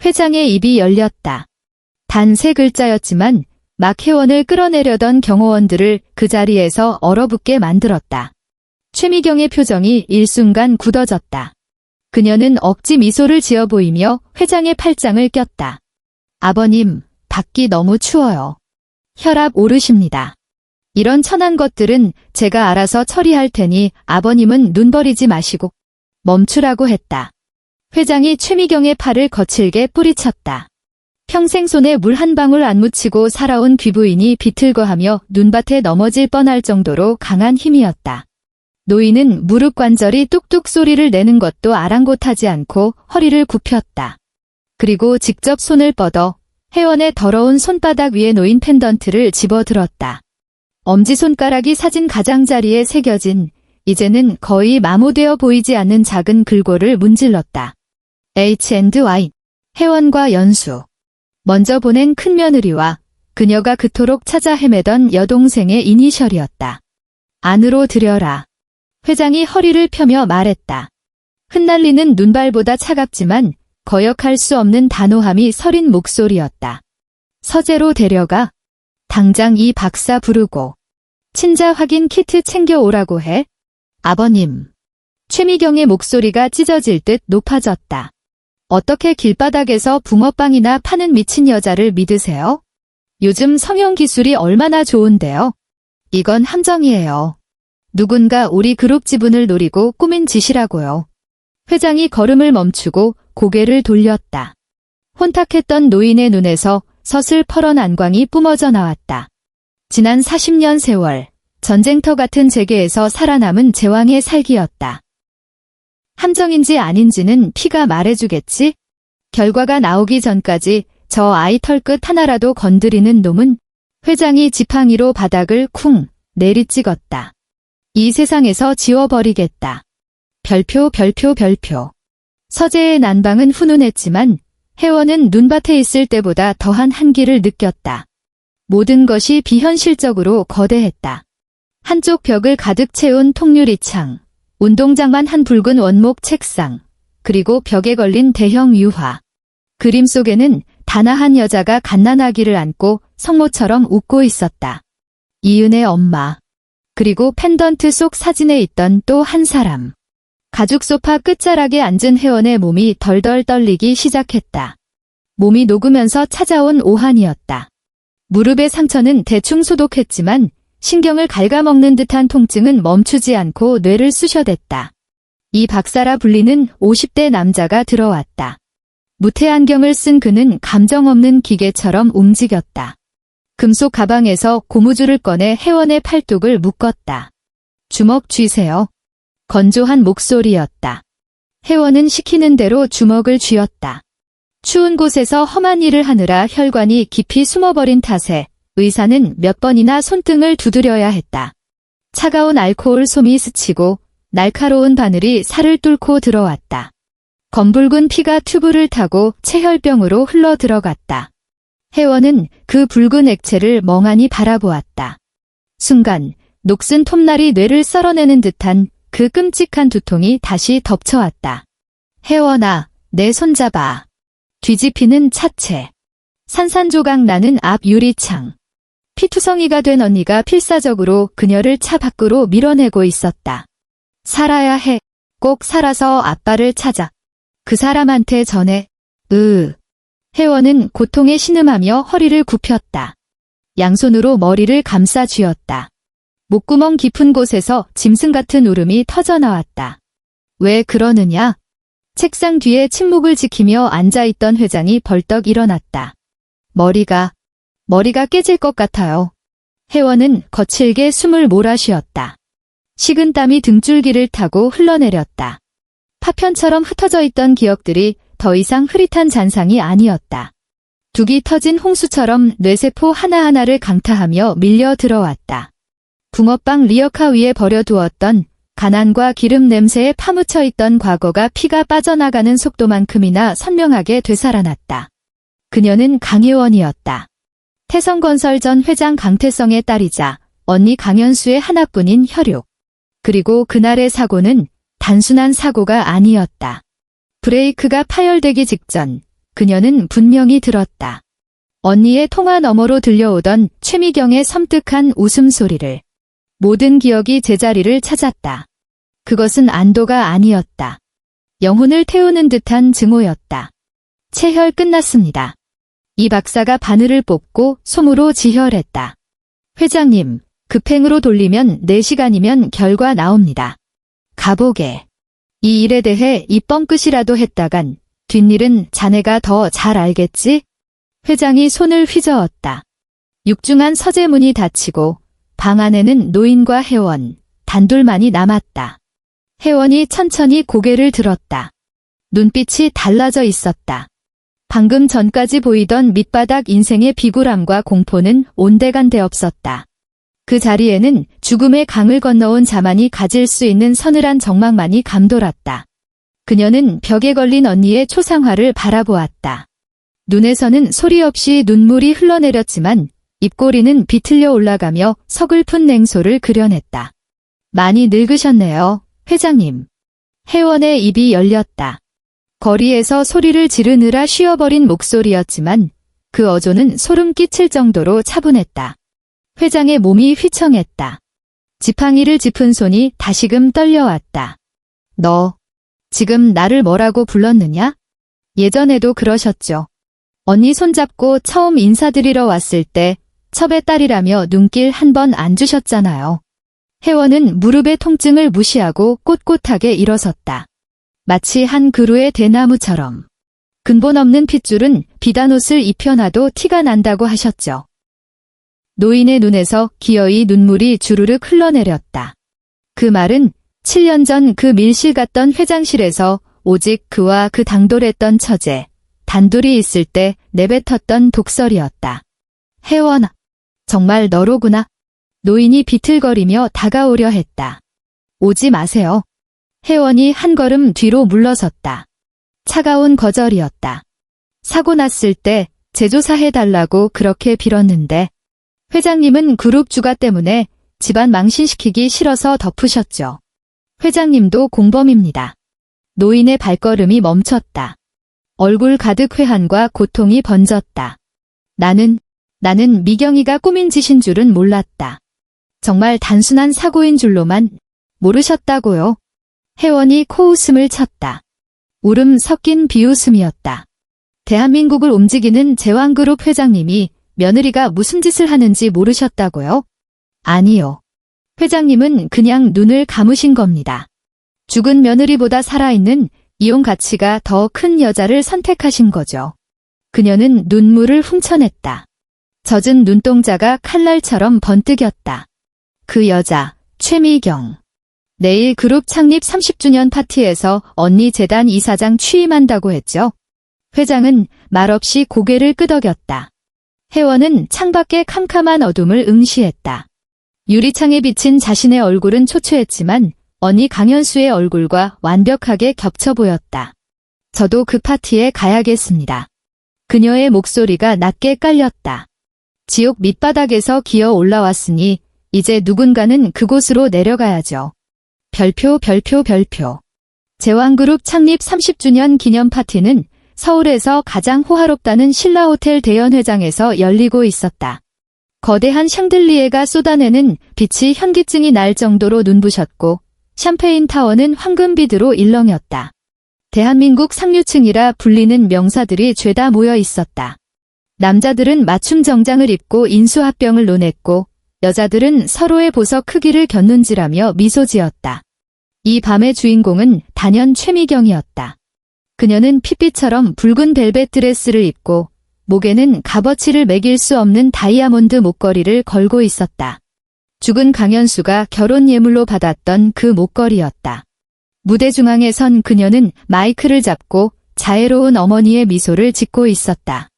회장의 입이 열렸다. 단 3글자였지만 막 회원을 끌어내려던 경호원들을 그 자리에서 얼어붙게 만들었다. 최미경의 표정이 일순간 굳어졌다. 그녀는 억지 미소를 지어 보이며 회장의 팔짱을 꼈다. 아버님, 밖이 너무 추워요. 혈압 오르십니다. 이런 천한 것들은 제가 알아서 처리할 테니 아버님은 눈 버리지 마시고 멈추라고 했다. 회장이 최미경의 팔을 거칠게 뿌리쳤다. 평생 손에 물 한 방울 안 묻히고 살아온 귀부인이 비틀거하며 눈밭에 넘어질 뻔할 정도로 강한 힘이었다. 노인은 무릎 관절이 뚝뚝 소리를 내는 것도 아랑곳하지 않고 허리를 굽혔다. 그리고 직접 손을 뻗어 회원의 더러운 손바닥 위에 놓인 펜던트를 집어들었다. 엄지손가락이 사진 가장자리에 새겨진 이제는 거의 마모되어 보이지 않는 작은 글꼴을 문질렀다. H&Y, 회원과 연수. 먼저 보낸 큰며느리와 그녀가 그토록 찾아 헤매던 여동생의 이니셜이었다. 안으로 들여라. 회장이 허리를 펴며 말했다. 흩날리는 눈발보다 차갑지만 거역할 수 없는 단호함이 서린 목소리였다. 서재로 데려가. 당장 이 박사 부르고. 친자 확인 키트 챙겨오라고 해. 아버님. 최미경의 목소리가 찢어질 듯 높아졌다. 어떻게 길바닥에서 붕어빵이나 파는 미친 여자를 믿으세요? 요즘 성형 기술이 얼마나 좋은데요? 이건 함정이에요. 누군가 우리 그룹 지분을 노리고 꾸민 짓이라고요. 회장이 걸음을 멈추고 고개를 돌렸다. 혼탁했던 노인의 눈에서 서슬퍼런 안광이 뿜어져 나왔다. 지난 40년 세월, 전쟁터 같은 재계에서 살아남은 제왕의 살기였다. 함정인지 아닌지는 피가 말해주겠지? 결과가 나오기 전까지 저 아이 털끝 하나라도 건드리는 놈은 회장이 지팡이로 바닥을 쿵 내리찍었다. 이 세상에서 지워버리겠다. 별표. 서재의 난방은 훈훈했지만 회원은 눈밭에 있을 때보다 더한 한기를 느꼈다. 모든 것이 비현실적으로 거대했다. 한쪽 벽을 가득 채운 통유리창, 운동장만 한 붉은 원목 책상, 그리고 벽에 걸린 대형 유화. 그림 속에는 단아한 여자가 갓난아기를 안고 성모처럼 웃고 있었다. 이은의 엄마. 그리고 펜던트 속 사진에 있던 또 한 사람. 가죽 소파 끝자락에 앉은 회원의 몸이 덜덜 떨리기 시작했다. 몸이 녹으면서 찾아온 오한이었다. 무릎의 상처는 대충 소독했지만 신경을 갉아먹는 듯한 통증은 멈추지 않고 뇌를 쑤셔댔다. 이 박사라 불리는 50대 남자가 들어왔다. 무태 안경을 쓴 그는 감정 없는 기계처럼 움직였다. 금속 가방에서 고무줄을 꺼내 혜원의 팔뚝을 묶었다. 주먹 쥐세요. 건조한 목소리였다. 혜원은 시키는 대로 주먹을 쥐었다. 추운 곳에서 험한 일을 하느라 혈관이 깊이 숨어버린 탓에 의사는 몇 번이나 손등을 두드려야 했다. 차가운 알코올 솜이 스치고 날카로운 바늘이 살을 뚫고 들어왔다. 검붉은 피가 튜브를 타고 체혈병으로 흘러 들어갔다. 혜원은 그 붉은 액체를 멍하니 바라보았다. 순간 녹슨 톱날이 뇌를 썰어내는 듯한 그 끔찍한 두통이 다시 덮쳐왔다. 혜원아, 내 손잡아. 뒤집히는 차체. 산산조각 나는 앞 유리창. 피투성이가 된 언니가 필사적으로 그녀를 차 밖으로 밀어내고 있었다. 살아야 해. 꼭 살아서 아빠를 찾아. 그 사람한테 전해. 혜원은 고통에 신음하며 허리를 굽혔다. 양손으로 머리를 감싸 쥐었다. 목구멍 깊은 곳에서 짐승 같은 울음이 터져나왔다. 왜 그러느냐? 책상 뒤에 침묵을 지키며 앉아있던 회장이 벌떡 일어났다. 머리가 깨질 것 같아요. 혜원은 거칠게 숨을 몰아쉬었다. 식은땀이 등줄기를 타고 흘러내렸다. 파편처럼 흩어져 있던 기억들이 더 이상 흐릿한 잔상이 아니었다. 둑이 터진 홍수처럼 뇌세포 하나하나를 강타하며 밀려 들어왔다. 붕어빵 리어카 위에 버려두었던 가난과 기름 냄새에 파묻혀 있던 과거가 피가 빠져나가는 속도만큼이나 선명하게 되살아났다. 그녀는 강혜원이었다. 태성건설 전 회장 강태성의 딸이자 언니 강현수의 하나뿐인 혈육. 그리고 그날의 사고는 단순한 사고가 아니었다. 브레이크가 파열되기 직전 그녀는 분명히 들었다. 언니의 통화 너머로 들려오던 최미경의 섬뜩한 웃음소리를. 모든 기억이 제자리를 찾았다. 그것은 안도가 아니었다. 영혼을 태우는 듯한 증오였다. 체혈 끝났습니다. 이 박사가 바늘을 뽑고 솜으로 지혈했다. 회장님, 급행으로 돌리면 4시간이면 결과 나옵니다. 가보게. 이 일에 대해 입 뻥끗이라도 했다간 뒷일은 자네가 더 잘 알겠지? 회장이 손을 휘저었다. 육중한 서재문이 닫히고 방 안에는 노인과 혜원, 단둘만이 남았다. 혜원이 천천히 고개를 들었다. 눈빛이 달라져 있었다. 방금 전까지 보이던 밑바닥 인생의 비굴함과 공포는 온데간데 없었다. 그 자리에는 죽음의 강을 건너온 자만이 가질 수 있는 서늘한 정막만이 감돌았다. 그녀는 벽에 걸린 언니의 초상화를 바라보았다. 눈에서는 소리 없이 눈물이 흘러내렸지만 입꼬리는 비틀려 올라가며 서글픈 냉소를 그려냈다. 많이 늙으셨네요, 회장님. 혜원의 입이 열렸다. 거리에서 소리를 지르느라 쉬어버린 목소리였지만 그 어조는 소름 끼칠 정도로 차분했다. 회장의 몸이 휘청했다. 지팡이를 짚은 손이 다시금 떨려왔다. 너, 지금 나를 뭐라고 불렀느냐? 예전에도 그러셨죠. 언니 손잡고 처음 인사드리러 왔을 때 첩의 딸이라며 눈길 한 번 안 주셨잖아요. 혜원은 무릎의 통증을 무시하고 꼿꼿하게 일어섰다. 마치 한 그루의 대나무처럼. 근본 없는 핏줄은 비단 옷을 입혀놔도 티가 난다고 하셨죠. 노인의 눈에서 기어이 눈물이 주르륵 흘러내렸다. 그 말은 7년 전 그 밀실 같던 회장실에서 오직 그와 그 당돌했던 처제, 단둘이 있을 때 내뱉었던 독설이었다. 혜원아, 정말 너로구나. 노인이 비틀거리며 다가오려 했다. 오지 마세요. 혜원이 한 걸음 뒤로 물러섰다. 차가운 거절이었다. 사고 났을 때 재조사해달라고 그렇게 빌었는데 회장님은 그룹 주가 때문에 집안 망신시키기 싫어서 덮으셨죠. 회장님도 공범입니다. 노인의 발걸음이 멈췄다. 얼굴 가득 회한과 고통이 번졌다. 나는 미경이가 꾸민 짓인 줄은 몰랐다. 정말 단순한 사고인 줄로만 모르셨다고요. 혜원이 코웃음을 쳤다. 울음 섞인 비웃음이었다. 대한민국을 움직이는 제왕그룹 회장님이 며느리가 무슨 짓을 하는지 모르셨다고요? 아니요. 회장님은 그냥 눈을 감으신 겁니다. 죽은 며느리보다 살아있는 이용 가치가 더 큰 여자를 선택하신 거죠. 그녀는 눈물을 훔쳐냈다. 젖은 눈동자가 칼날처럼 번뜩였다. 그 여자, 최미경. 내일 그룹 창립 30주년 파티에서 언니 재단 이사장 취임한다고 했죠. 회장은 말없이 고개를 끄덕였다. 혜원은 창밖의 캄캄한 어둠을 응시했다. 유리창에 비친 자신의 얼굴은 초췌했지만 언니 강현수의 얼굴과 완벽하게 겹쳐 보였다. 저도 그 파티에 가야겠습니다. 그녀의 목소리가 낮게 깔렸다. 지옥 밑바닥에서 기어 올라왔으니 이제 누군가는 그곳으로 내려가야죠. 별표. 제왕그룹 창립 30주년 기념 파티는 서울에서 가장 호화롭다는 신라호텔 대연회장에서 열리고 있었다. 거대한 샹들리에가 쏟아내는 빛이 현기증이 날 정도로 눈부셨고 샴페인 타워는 황금빛으로 일렁였다. 대한민국 상류층이라 불리는 명사들이 죄다 모여 있었다. 남자들은 맞춤 정장을 입고 인수합병을 논했고 여자들은 서로의 보석 크기를 곁눈질하며 미소 지었다. 이 밤의 주인공은 단연 최미경이었다. 그녀는 핏빛처럼 붉은 벨벳 드레스를 입고 목에는 값어치를 매길 수 없는 다이아몬드 목걸이를 걸고 있었다. 죽은 강현수가 결혼 예물로 받았던 그 목걸이였다. 무대 중앙에 선 그녀는 마이크를 잡고 자애로운 어머니의 미소를 짓고 있었다.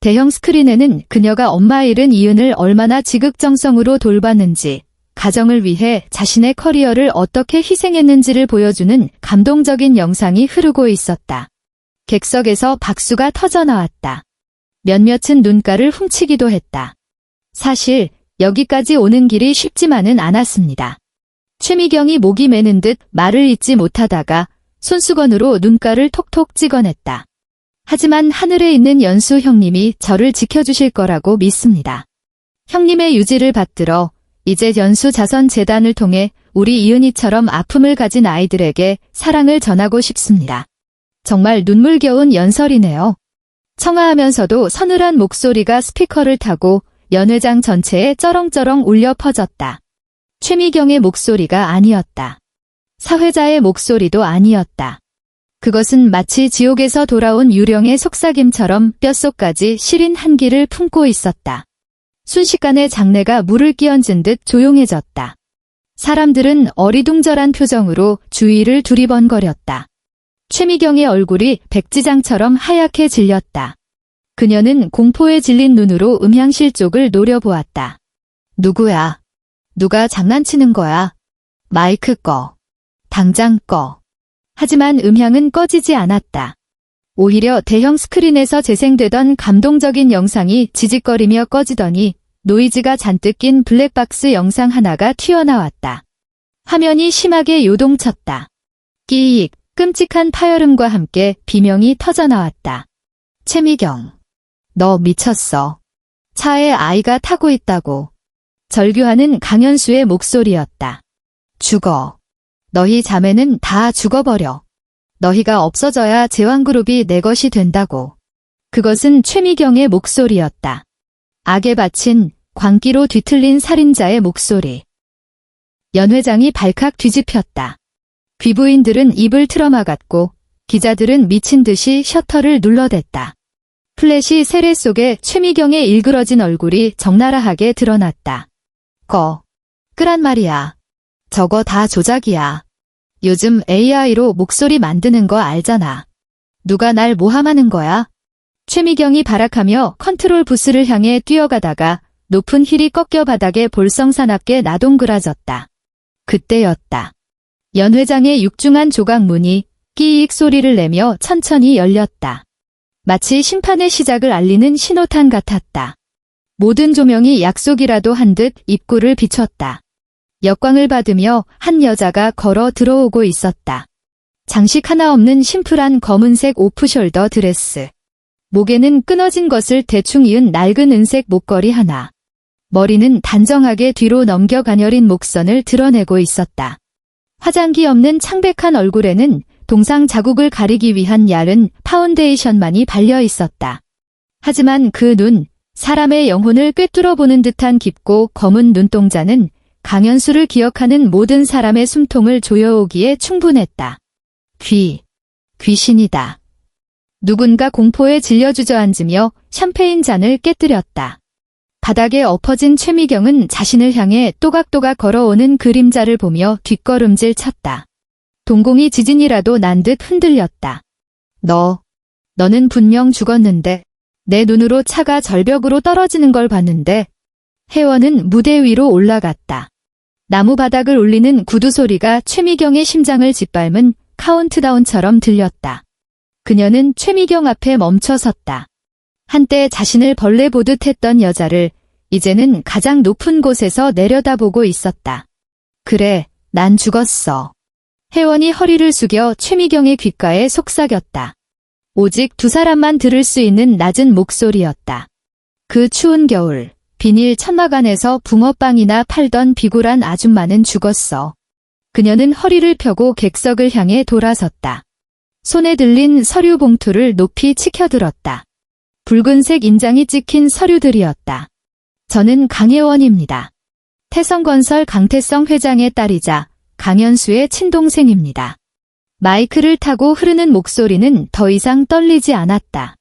대형 스크린에는 그녀가 엄마 잃은 이은을 얼마나 지극정성으로 돌봤는지, 가정을 위해 자신의 커리어를 어떻게 희생했는지를 보여주는 감동적인 영상이 흐르고 있었다. 객석에서 박수가 터져나왔다. 몇몇은 눈가를 훔치기도 했다. 사실 여기까지 오는 길이 쉽지만은 않았습니다. 최미경이 목이 메는 듯 말을 잇지 못하다가 손수건으로 눈가를 톡톡 찍어냈다. 하지만 하늘에 있는 연수 형님이 저를 지켜주실 거라고 믿습니다. 형님의 유지를 받들어 이제 연수 자선재단을 통해 우리 이은이처럼 아픔을 가진 아이들에게 사랑을 전하고 싶습니다. 정말 눈물겨운 연설이네요. 청아하면서도 서늘한 목소리가 스피커를 타고 연회장 전체에 쩌렁쩌렁 울려 퍼졌다. 최미경의 목소리가 아니었다. 사회자의 목소리도 아니었다. 그것은 마치 지옥에서 돌아온 유령의 속삭임처럼 뼛속까지 시린 한기를 품고 있었다. 순식간에 장내가 물을 끼얹은 듯 조용해졌다. 사람들은 어리둥절한 표정으로 주위를 두리번거렸다. 최미경의 얼굴이 백지장처럼 하얗게 질렸다. 그녀는 공포에 질린 눈으로 음향실 쪽을 노려보았다. 누구야? 누가 장난치는 거야? 마이크 꺼. 당장 꺼. 하지만 음향은 꺼지지 않았다. 오히려 대형 스크린에서 재생되던 감동적인 영상이 지직거리며 꺼지더니 노이즈가 잔뜩 낀 블랙박스 영상 하나가 튀어나왔다. 화면이 심하게 요동쳤다. 끼익, 끔찍한 파열음과 함께 비명이 터져나왔다. 최미경, 너 미쳤어. 차에 아이가 타고 있다고. 절규하는 강현수의 목소리였다. 죽어. 너희 자매는 다 죽어버려. 너희가 없어져야 제왕그룹이 내 것이 된다고. 그것은 최미경의 목소리였다. 악에 바친 광기로 뒤틀린 살인자의 목소리. 연회장이 발칵 뒤집혔다. 귀부인들은 입을 틀어막았고 기자들은 미친 듯이 셔터를 눌러댔다. 플래시 세례 속에 최미경의 일그러진 얼굴이 적나라하게 드러났다. 끄란 말이야. 저거 다 조작이야. 요즘 AI로 목소리 만드는 거 알잖아. 누가 날 모함하는 거야? 최미경이 발악하며 컨트롤 부스를 향해 뛰어가다가 높은 힐이 꺾여 바닥에 볼썽사납게 나동그라졌다. 그때였다. 연회장의 육중한 조각문이 끼익 소리를 내며 천천히 열렸다. 마치 심판의 시작을 알리는 신호탄 같았다. 모든 조명이 약속이라도 한 듯 입구를 비췄다. 역광을 받으며 한 여자가 걸어 들어오고 있었다. 장식 하나 없는 심플한 검은색 오프숄더 드레스. 목에는 끊어진 것을 대충 이은 낡은 은색 목걸이 하나. 머리는 단정하게 뒤로 넘겨 가녀린 목선을 드러내고 있었다. 화장기 없는 창백한 얼굴에는 동상 자국을 가리기 위한 얇은 파운데이션만이 발려 있었다. 하지만 그 눈, 사람의 영혼을 꿰뚫어 보는 듯한 깊고 검은 눈동자는 강현수를 기억하는 모든 사람의 숨통을 조여오기에 충분했다. 귀신이다. 누군가 공포에 질려 주저앉으며 샴페인 잔을 깨뜨렸다. 바닥에 엎어진 최미경은 자신을 향해 또각또각 걸어오는 그림자를 보며 뒷걸음질 쳤다. 동공이 지진이라도 난 듯 흔들렸다. 너는 분명 죽었는데 내 눈으로 차가 절벽으로 떨어지는 걸 봤는데. 혜원은 무대 위로 올라갔다. 나무 바닥을 울리는 구두 소리가 최미경의 심장을 짓밟은 카운트다운처럼 들렸다. 그녀는 최미경 앞에 멈춰 섰다. 한때 자신을 벌레 보듯 했던 여자를 이제는 가장 높은 곳에서 내려다보고 있었다. 그래, 난 죽었어. 혜원이 허리를 숙여 최미경의 귓가에 속삭였다. 오직 두 사람만 들을 수 있는 낮은 목소리였다. 그 추운 겨울, 비닐 천막 안에서 붕어빵이나 팔던 비굴한 아줌마는 죽었어. 그녀는 허리를 펴고 객석을 향해 돌아섰다. 손에 들린 서류 봉투를 높이 치켜들었다. 붉은색 인장이 찍힌 서류들이었다. 저는 강혜원입니다. 태성건설 강태성 회장의 딸이자 강현수의 친동생입니다. 마이크를 타고 흐르는 목소리는 더 이상 떨리지 않았다.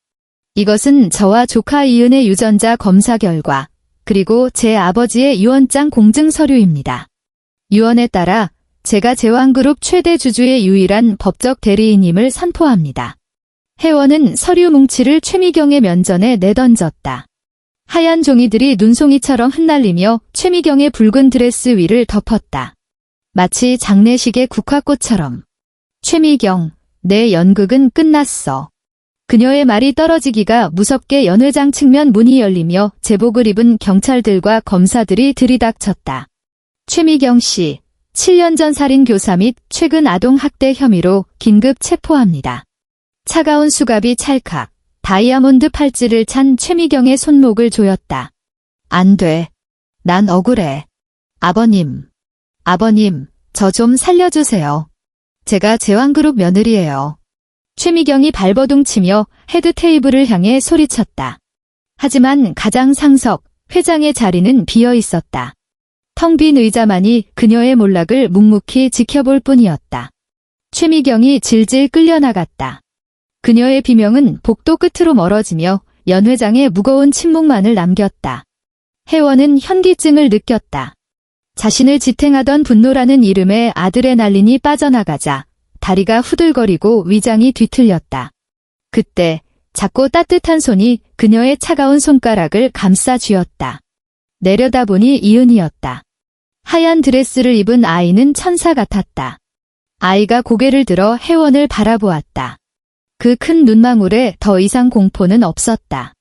이것은 저와 조카 이은의 유전자 검사 결과, 그리고 제 아버지의 유언장 공증 서류입니다. 유언에 따라 제가 제왕그룹 최대 주주의 유일한 법적 대리인임을 선포합니다. 혜원은 서류 뭉치를 최미경의 면전에 내던졌다. 하얀 종이들이 눈송이처럼 흩날리며 최미경의 붉은 드레스 위를 덮었다. 마치 장례식의 국화꽃처럼. 최미경, 내 연극은 끝났어. 그녀의 말이 떨어지기가 무섭게 연회장 측면 문이 열리며 제복을 입은 경찰들과 검사들이 들이닥쳤다. 최미경 씨, 7년 전 살인 교사 및 최근 아동 학대 혐의로 긴급 체포합니다. 차가운 수갑이 찰칵, 다이아몬드 팔찌를 찬 최미경의 손목을 조였다. 안 돼. 난 억울해. 아버님, 저 좀 살려주세요. 제가 제왕그룹 며느리예요. 최미경이 발버둥치며 헤드 테이블을 향해 소리쳤다. 하지만 가장 상석, 회장의 자리는 비어 있었다. 텅 빈 의자만이 그녀의 몰락을 묵묵히 지켜볼 뿐이었다. 최미경이 질질 끌려나갔다. 그녀의 비명은 복도 끝으로 멀어지며 연 회장의 무거운 침묵만을 남겼다. 혜원은 현기증을 느꼈다. 자신을 지탱하던 분노라는 이름에 아드레날린이 빠져나가자 다리가 후들거리고 위장이 뒤틀렸다. 그때 작고 따뜻한 손이 그녀의 차가운 손가락을 감싸 쥐었다. 내려다보니 이은이었다. 하얀 드레스를 입은 아이는 천사 같았다. 아이가 고개를 들어 혜원을 바라보았다. 그 큰 눈망울에 더 이상 공포는 없었다.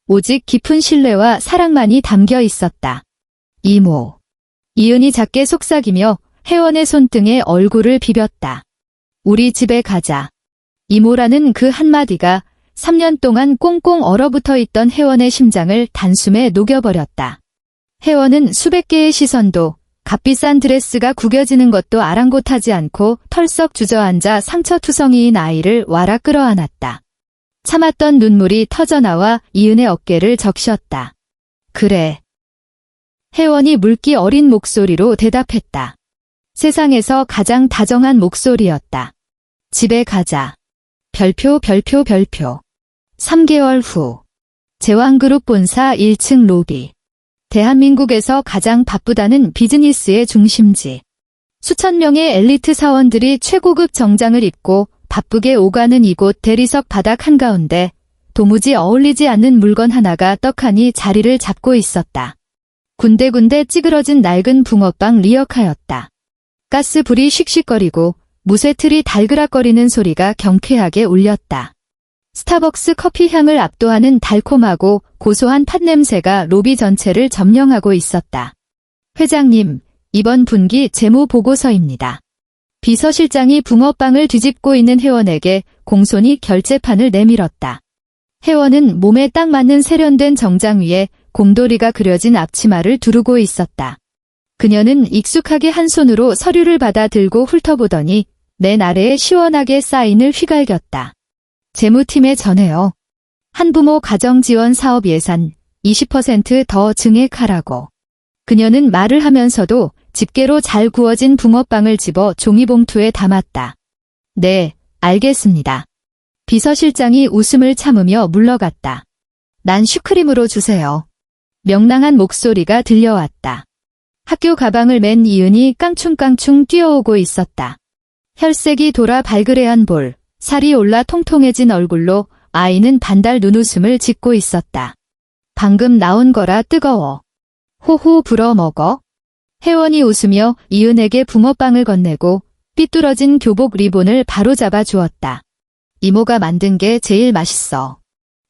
오직 깊은 신뢰와 사랑만이 담겨 있었다. 이모. 이은이 작게 속삭이며 혜원의 손등에 얼굴을 비볐다. 우리 집에 가자. 이모라는 그 한마디가 3년 동안 꽁꽁 얼어붙어 있던 혜원의 심장을 단숨에 녹여버렸다. 혜원은 수백 개의 시선도 값비싼 드레스가 구겨지는 것도 아랑곳하지 않고 털썩 주저앉아 상처투성이인 아이를 와라 끌어안았다. 참았던 눈물이 터져나와 이은의 어깨를 적셨다. 그래. 혜원이 물기 어린 목소리로 대답했다. 세상에서 가장 다정한 목소리였다. 집에 가자. 별표. 3개월 후. 제왕그룹 본사 1층 로비. 대한민국에서 가장 바쁘다는 비즈니스의 중심지. 수천 명의 엘리트 사원들이 최고급 정장을 입고 바쁘게 오가는 이곳 대리석 바닥 한가운데 도무지 어울리지 않는 물건 하나가 떡하니 자리를 잡고 있었다. 군데군데 찌그러진 낡은 붕어빵 리어카였다. 가스불이 씩씩거리고 무쇠틀이 달그락거리는 소리가 경쾌하게 울렸다. 스타벅스 커피 향을 압도하는 달콤하고 고소한 팥 냄새가 로비 전체를 점령하고 있었다. 회장님, 이번 분기 재무 보고서입니다. 비서실장이 붕어빵을 뒤집고 있는 혜원에게 공손히 결제판을 내밀었다. 혜원은 몸에 딱 맞는 세련된 정장 위에 곰돌이가 그려진 앞치마를 두르고 있었다. 그녀는 익숙하게 한 손으로 서류를 받아 들고 훑어보더니 맨 아래에 시원하게 사인을 휘갈겼다. 재무팀에 전해요. 한부모 가정지원 사업 예산 20% 더 증액하라고. 그녀는 말을 하면서도 집게로 잘 구워진 붕어빵을 집어 종이봉투에 담았다. 네, 알겠습니다. 비서실장이 웃음을 참으며 물러갔다. 난 슈크림으로 주세요. 명랑한 목소리가 들려왔다. 학교 가방을 맨 이은이 깡충깡충 뛰어오고 있었다. 혈색이 돌아 발그레한 볼, 살이 올라 통통해진 얼굴로 아이는 반달 눈웃음을 짓고 있었다. 방금 나온 거라 뜨거워. 호호 불어 먹어. 혜원이 웃으며 이은에게 붕어빵을 건네고 삐뚤어진 교복 리본을 바로잡아 주었다. 이모가 만든 게 제일 맛있어.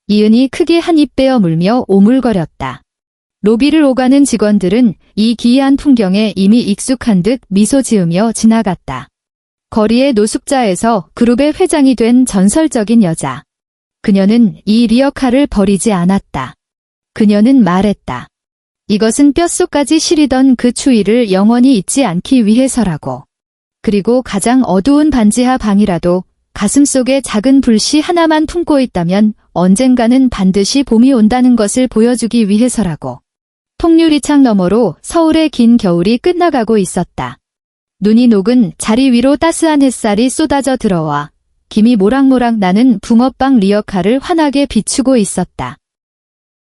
이은이 크게 한 입 빼어 물며 오물거렸다. 로비를 오가는 직원들은 이 기이한 풍경에 이미 익숙한 듯 미소 지으며 지나갔다. 거리의 노숙자에서 그룹의 회장이 된 전설적인 여자. 그녀는 이 리어카를 버리지 않았다. 그녀는 말했다. 이것은 뼛속까지 시리던 그 추위를 영원히 잊지 않기 위해서라고. 그리고 가장 어두운 반지하 방이라도 가슴속에 작은 불씨 하나만 품고 있다면 언젠가는 반드시 봄이 온다는 것을 보여주기 위해서라고. 통유리창 너머로 서울의 긴 겨울이 끝나가고 있었다. 눈이 녹은 자리 위로 따스한 햇살이 쏟아져 들어와 김이 모락모락 나는 붕어빵 리어카를 환하게 비추고 있었다.